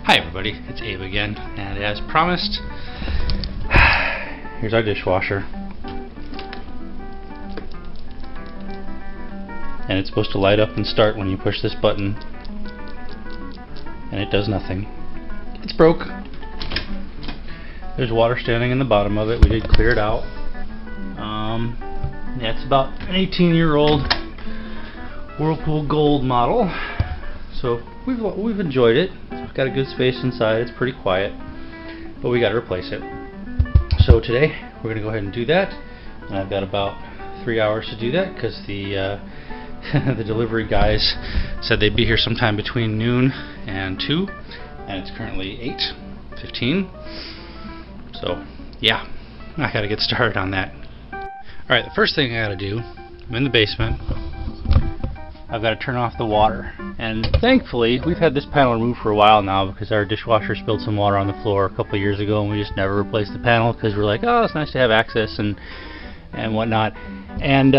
Hi everybody, it's Abe again, and as promised, here's our dishwasher. And it's supposed to light up and start when you push this button, and it does nothing. It's broke. There's water standing in the bottom of it. We did clear it out. Yeah, it's about an 18-year-old Whirlpool Gold model, so we've enjoyed it. It's got a good space inside. It's pretty quiet, but we got to replace it. So today we're going to go ahead and do that, and I've got about 3 hours to do that because the the delivery guys said they'd be here sometime between noon and 2, and it's currently 8:15. So yeah, I got to get started on that. Alright, the first thing I got to do, I'm in the basement. I've got to turn off the water, and thankfully we've had this panel removed for a while now because our dishwasher spilled some water on the floor a couple of years ago, and we just never replaced the panel because we're like, oh, it's nice to have access and whatnot. And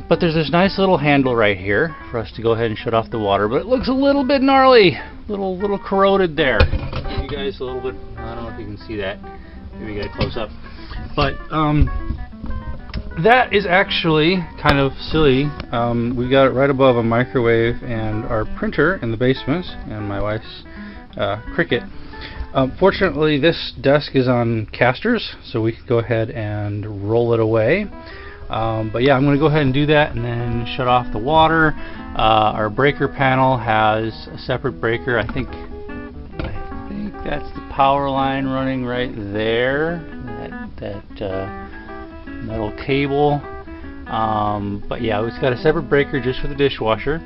but there's this nice little handle right here for us to go ahead and shut off the water, but it looks a little bit gnarly, little corroded there. I'll give you guys a little bit. I don't know if you can see that. Maybe you got it close up, but that is actually kind of silly. We got it right above a microwave and our printer in the basement and my wife's Cricut. Fortunately, this desk is on casters, so we can go ahead and roll it away. But yeah, I'm going to go ahead and do that and then shut off the water. Our breaker panel has a separate breaker. I think that's the power line running right there. That metal cable. But yeah, it's got a separate breaker just for the dishwasher.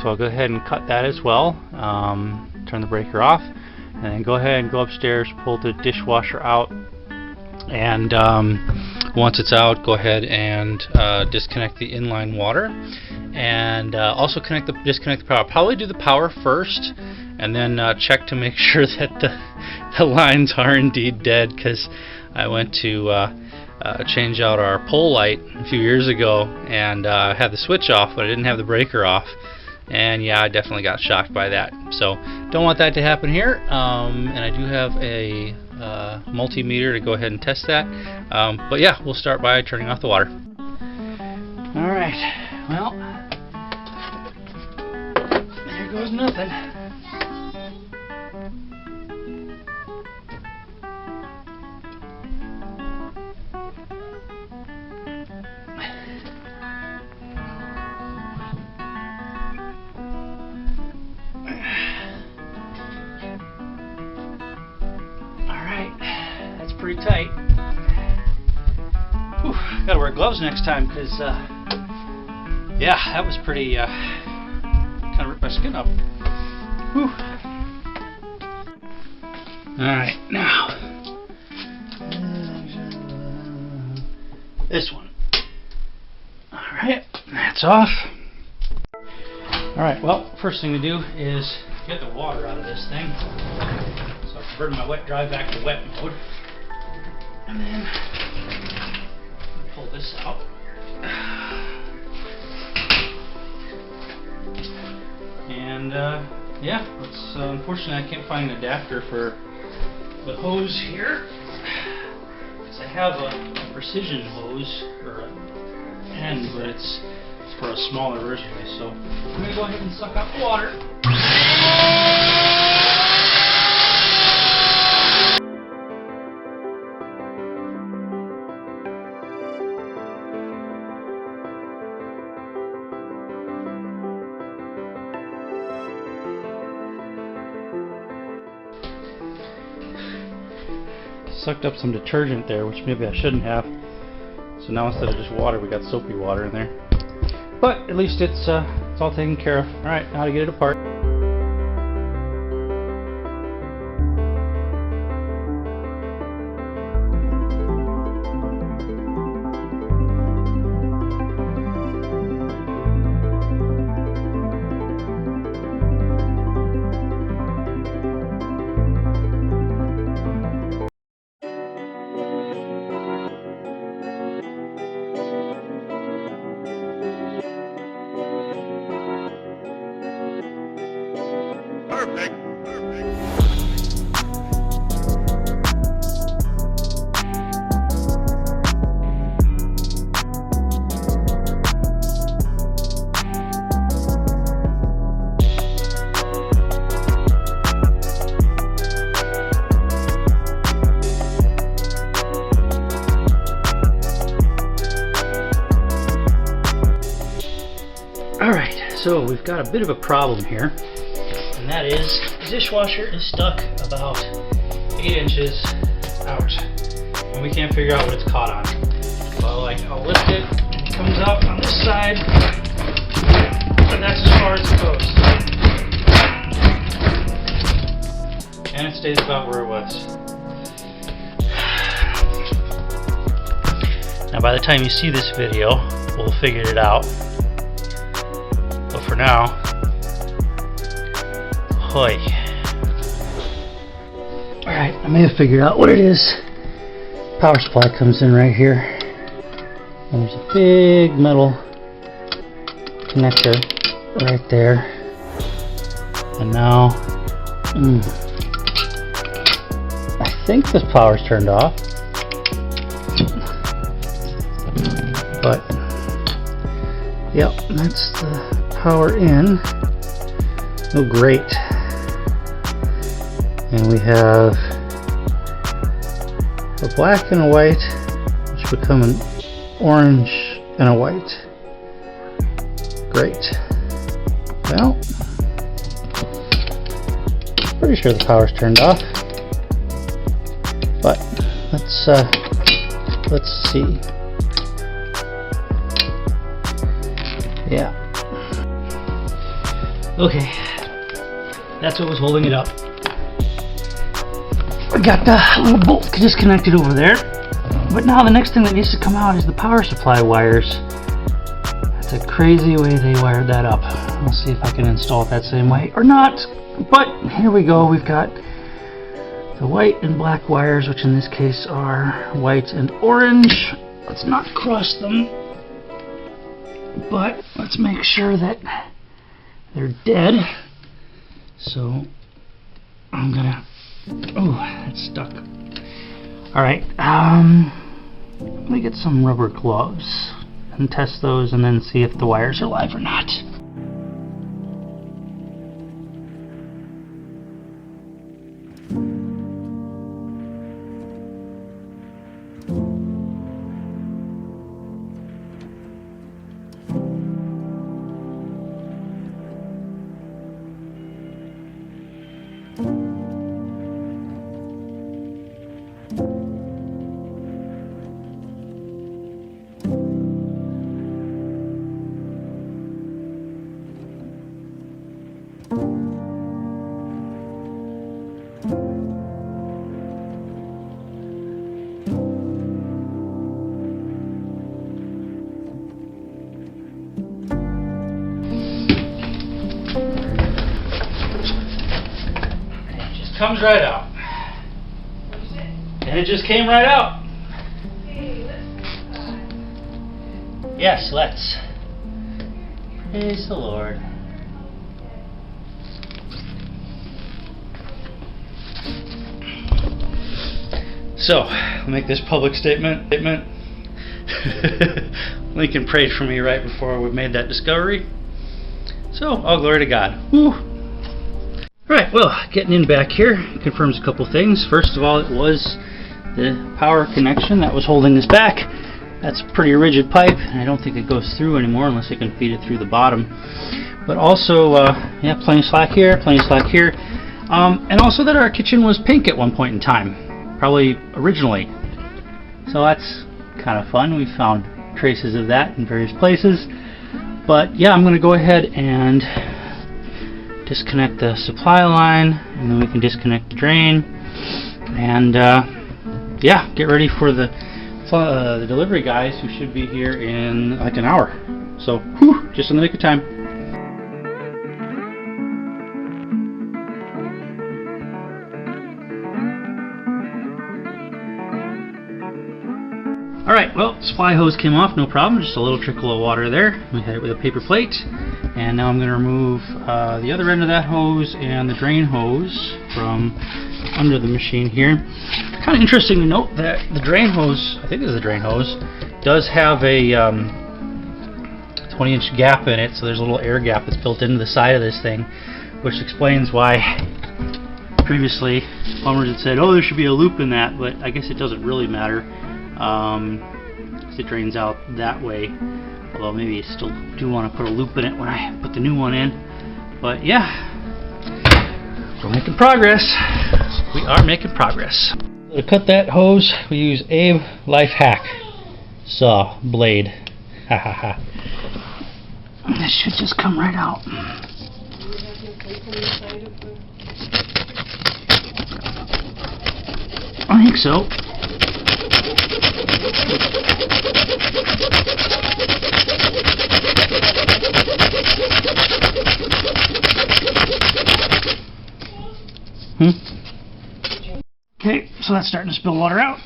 So I'll go ahead and cut that as well. Turn the breaker off, and then go ahead and go upstairs, pull the dishwasher out, and once it's out, go ahead and disconnect the inline water, and also disconnect the power. Probably do the power first, and then check to make sure that the lines are indeed dead, because I went to change out our pole light a few years ago and had the switch off, but I didn't have the breaker off, and yeah, I definitely got shocked by that. So don't want that to happen here. And I do have a multimeter to go ahead and test that. But yeah, we'll start by turning off the water. Alright, well, there goes nothing. Pretty tight. Whew, gotta wear gloves next time because yeah, that was pretty kind of ripped my skin up. Whew. Alright, now this one. Alright, that's off. Alright, well, first thing to do is get the water out of this thing. So I've converted my wet dry back to wet mode. And then pull this out. And yeah, it's unfortunately I can't find an adapter for the hose here, because I have a precision hose or an end, but it's for a smaller version. So I'm going to go ahead and suck out the water. Sucked up some detergent there, which maybe I shouldn't have. So now instead of just water, we got soapy water in there. But at least it's all taken care of. Alright, now to get it apart. Alright, so we've got a bit of a problem here, and that is the dishwasher is stuck about 8 inches out, and we can't figure out what it's caught on. Well, like, I'll lift it, and it comes out on this side, and that's as far as it goes. And it stays about where it was. Now by the time you see this video, we'll have figured it out. But for now, hoy. Alright, I may have figured out what it is. Power supply comes in right here. And there's a big metal connector right there. And now, I think this power's turned off. But, yep, that's the power in. Oh, great. And we have a black and a white, which become an orange and a white. Great. Well, pretty sure the power's turned off. But let's see. Yeah. Okay. That's what was holding it up. We got the little bolt disconnected over there. But now the next thing that needs to come out is the power supply wires. That's a crazy way they wired that up. We'll see if I can install it that same way or not. But here we go. We've got the white and black wires, which in this case are white and orange. Let's not cross them. But let's make sure that they're dead. So I'm gonna, oh, it's stuck. Alright, let me get some rubber gloves and test those and then see if the wires are live or not. Comes right out. And it just came right out. Yes, let's. Praise the Lord. So, I'll make this public statement. Lincoln prayed for me right before we made that discovery. So, all glory to God. Woo! Alright, well, getting in back here confirms a couple things. First of all, it was the power connection that was holding this back. That's a pretty rigid pipe, and I don't think it goes through anymore unless I can feed it through the bottom. But also, yeah, plenty of slack here, plenty of slack here. And also that our kitchen was pink at one point in time, probably originally. So that's kind of fun. We found traces of that in various places. But yeah, I'm going to go ahead and disconnect the supply line, and then we can disconnect the drain, and yeah, get ready for the delivery guys who should be here in like an hour. So, whew, just in the nick of time. Alright, well, supply hose came off, no problem, just a little trickle of water there. We had it with a paper plate. And now I'm going to remove the other end of that hose and the drain hose from under the machine here. Kind of interesting to note that the drain hose, I think this is the drain hose, does have a 20-inch gap in it, so there's a little air gap that's built into the side of this thing, which explains why previously plumbers had said, oh, there should be a loop in that, but I guess it doesn't really matter. It drains out that way. Although maybe I still do want to put a loop in it when I put the new one in. But yeah, we're making progress. We are making progress. To cut that hose, we use Abe Life Hack saw blade. Ha ha ha. This should just come right out. I think so. Okay, so that's starting to spill water out.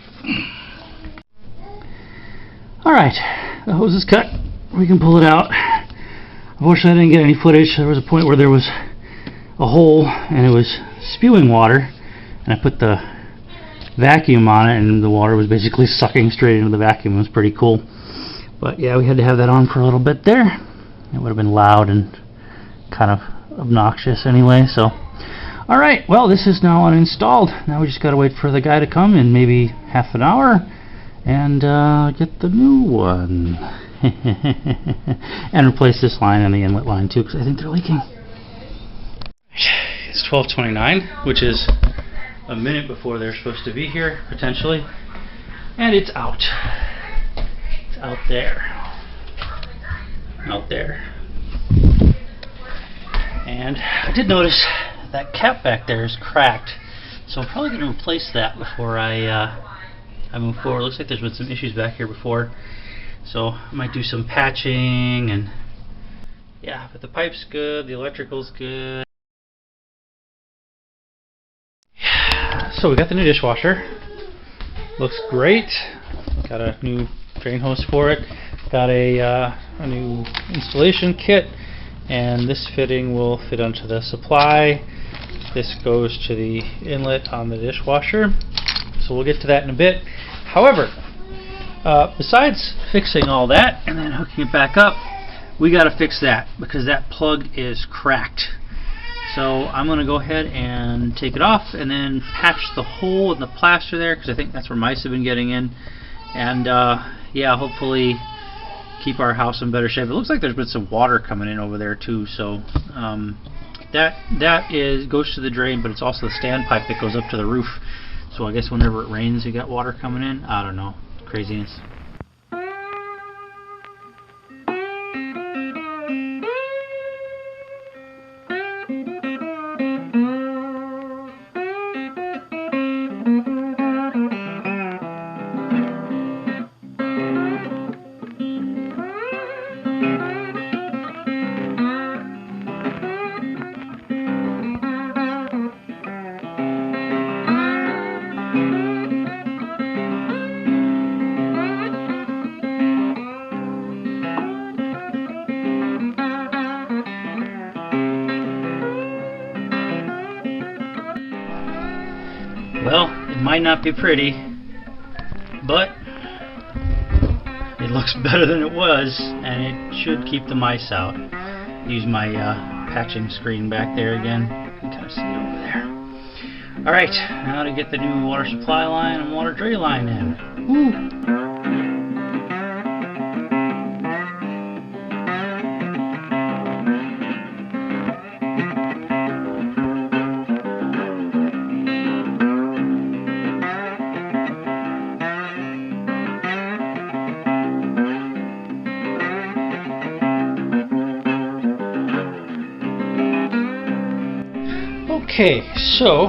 Alright, the hose is cut. We can pull it out. Unfortunately, I didn't get any footage. There was a point where there was a hole and it was spewing water, and I put the vacuum on it and the water was basically sucking straight into the vacuum. It was pretty cool. But yeah, we had to have that on for a little bit there. It would have been loud and kind of obnoxious anyway, so. Alright, well, this is now uninstalled. Now we just gotta wait for the guy to come in maybe half an hour and get the new one. And replace this line and the inlet line too, because I think they're leaking. It's 12:29, which is a minute before they're supposed to be here, potentially. And it's out. It's out there. Out there. And I did notice that cap back there is cracked, so I'm probably going to replace that before I move forward. Looks like there's been some issues back here before, so I might do some patching. And yeah, but the pipe's good, the electrical's good. So we got the new dishwasher. Looks great. Got a new drain hose for it. Got a new installation kit, and this fitting will fit onto the supply. This goes to the inlet on the dishwasher, so we'll get to that in a bit. However, besides fixing all that and then hooking it back up, we got to fix that because that plug is cracked. So I'm going to go ahead and take it off and then patch the hole in the plaster there, because I think that's where mice have been getting in. And yeah, hopefully keep our house in better shape. It looks like there's been some water coming in over there too, so that goes to the drain, but it's also the standpipe that goes up to the roof. So I guess whenever it rains, you got water coming in. I don't know, craziness. Well, it might not be pretty, but it looks better than it was, and it should keep the mice out. Use my patching screen back there again. You can kind of see it over there. Alright, now to get the new water supply line and water drain line in. Woo! Okay, so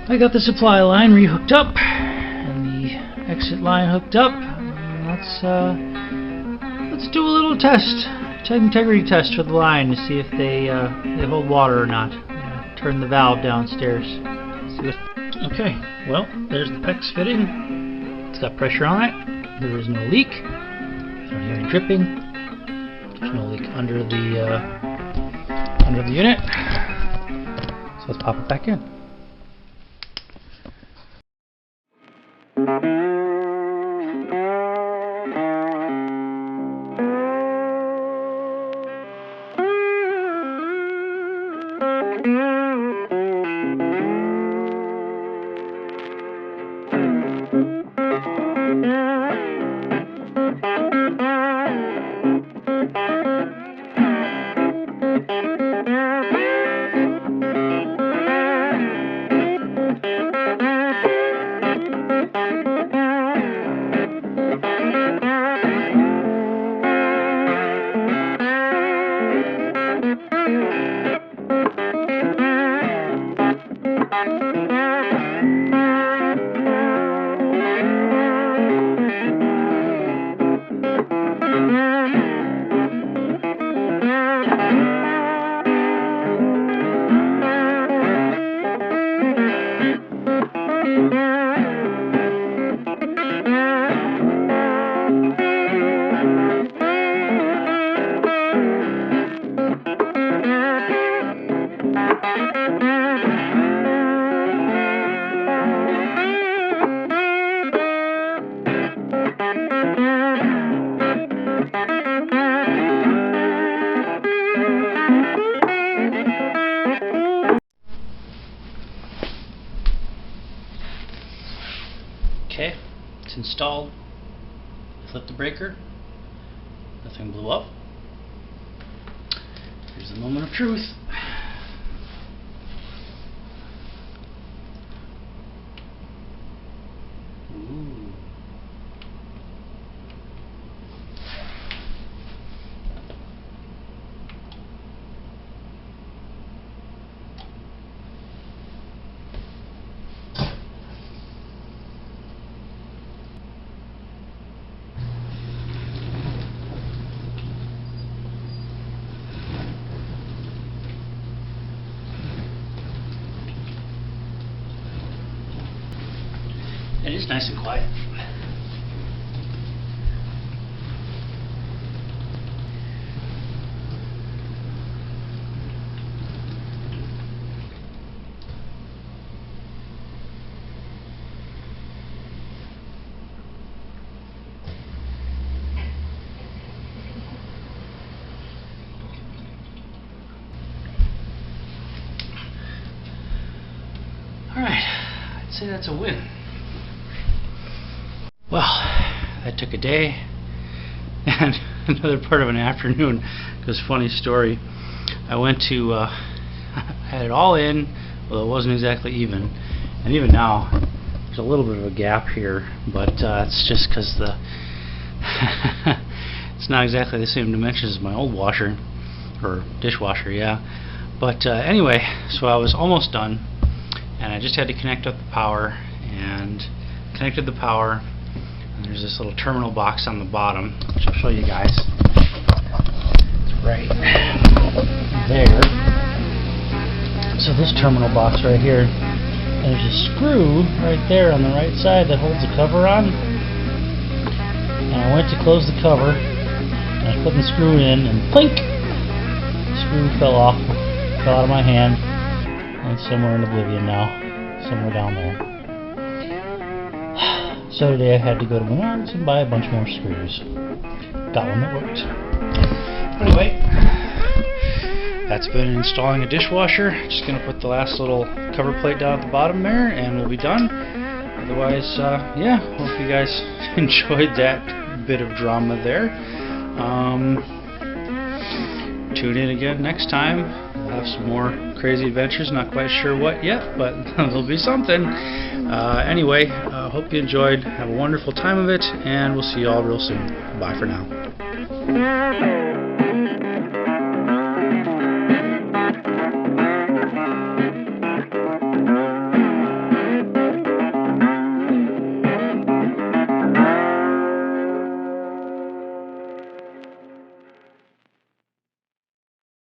I got the supply line rehooked up and the exit line hooked up. Let's do a little test, integrity test for the line to see if they hold water or not. Turn the valve downstairs. Okay, well, there's the PEX fitting. It's got pressure on it. There is no leak. I don't hear any dripping. There's no leak under the unit. So let's pop it back in. Okay, it's installed. Flip the breaker. Nothing blew up. Here's the moment of truth. Ooh. It is nice and quiet. Alright, I'd say that's a win. Well, that took a day and another part of an afternoon. Because funny story, I went to I had it all in, well, it wasn't exactly even, and even now there's a little bit of a gap here, but it's just because the it's not exactly the same dimensions as my old washer or dishwasher, yeah. But anyway, so I was almost done, and I just had to connect up the power, and connected the power. And there's this little terminal box on the bottom, which I'll show you guys. It's right there. So this terminal box right here, there's a screw right there on the right side that holds the cover on. And I went to close the cover, and I was putting the screw in, and plink! The screw fell off, fell out of my hand, and it's somewhere in oblivion now, somewhere down there. So today I had to go to Menards and buy a bunch more screws. Got one that works. Anyway, that's been installing a dishwasher. Just going to put the last little cover plate down at the bottom there and we'll be done. Otherwise, yeah, hope you guys enjoyed that bit of drama there. Tune in again next time. We'll have some more crazy adventures. Not quite sure what yet, but there'll be something. Anyway, hope you enjoyed. Have a wonderful time of it, and we'll see you all real soon. Bye for now.